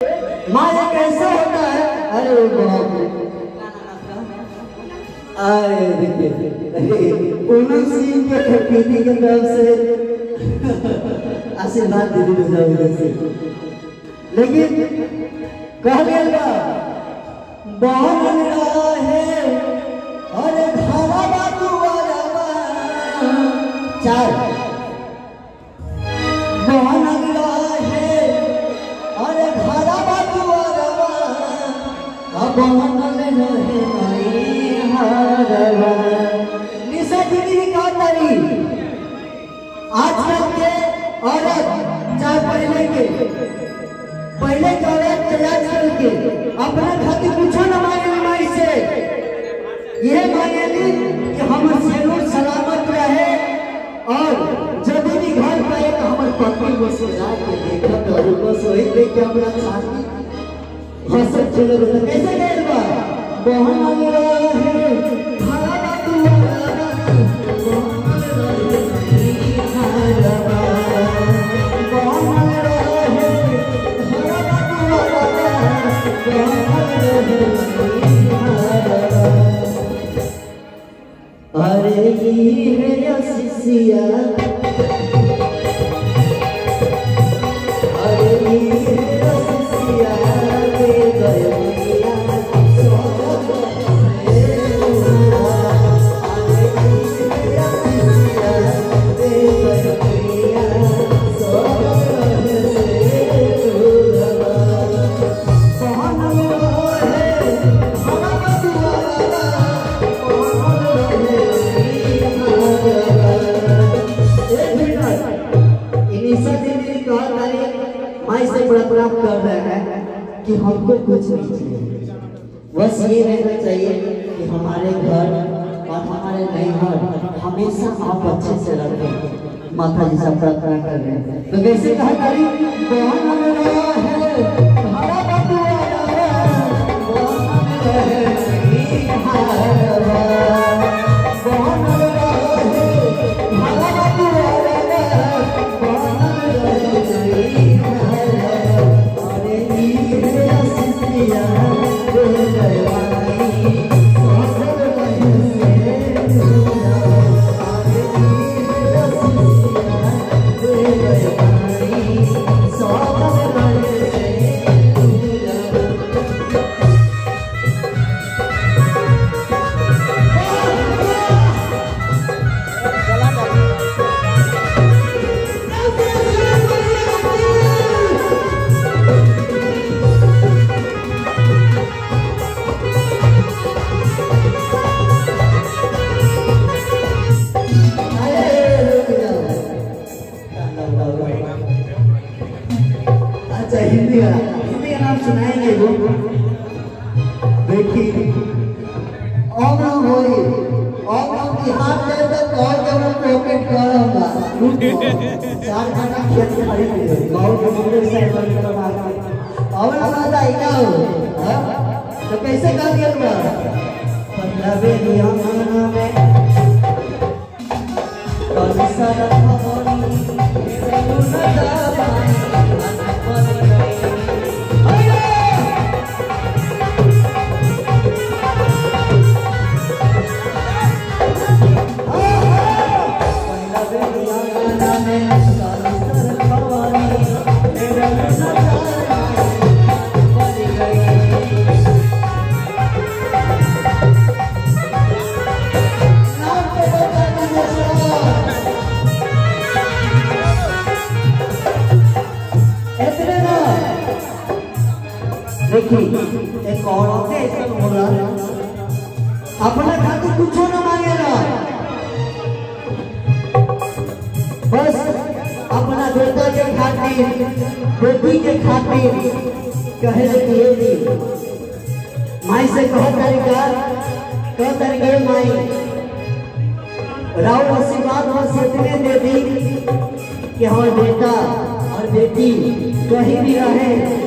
माँ ये कैसे होता है? अरे बाप रे, आए देखिए पूनम सिंह के पीटी की तरफ से आशीर्वाद दे दी जाओगे से। लेकिन कह गया बहन रहा है और धावा बातू वाला चार बहन रहा है और धावा बातू वाला अब बहन ले रहे भाई हरवा निशा दीदी का तारी आजकल के औरत चाहे पहले के औरत आजकल के अपना खातिर कुछ न मांगे माई से यह मांगेली कि हम सेहत सलामत रहे और जब भी घर पाए तो हमारे पत्नी को सजा के देखा तो बस वही देख के अपना छाती हंसत चले गए। कैसे गए बा बहन मांग रहा है खाना बातू अरे ये है सिसिया अरे ये है सिसिया दे गया माई से बड़ा प्राप्त कर रहे हैं कि हमको कुछ नहीं चाहिए, बस ये रहना चाहिए कि हमारे घर और हमारे नैहर हमेशा आप अच्छे से रखें। माता जी से प्रार्थना कर रहे हैं। तो कैसे कहा तारी बहन रहा है हरा बातू हिंदी का नाम सुनाएंगे वो देखिए की हाथ दे तो और जब पॉकेट करूंगा 4 घंटा खेत खड़ी है गांव के मुंडे से बंद करवा के और मजा आएगा तो कैसे कर दिया पंद्रहवे नियमना में कौन सा रखवानी मेरे मुन्ना एक औरत ऐसा बोला अपना खातिर कुछ न मांगेगा, बस अपना बेटा के खातिर बेटी के खातिर कहे दिए माई से कह तरीका माई राव आशीर्वाद बस इतने दे दी कि हमारे बेटा और बेटी कहीं भी रहे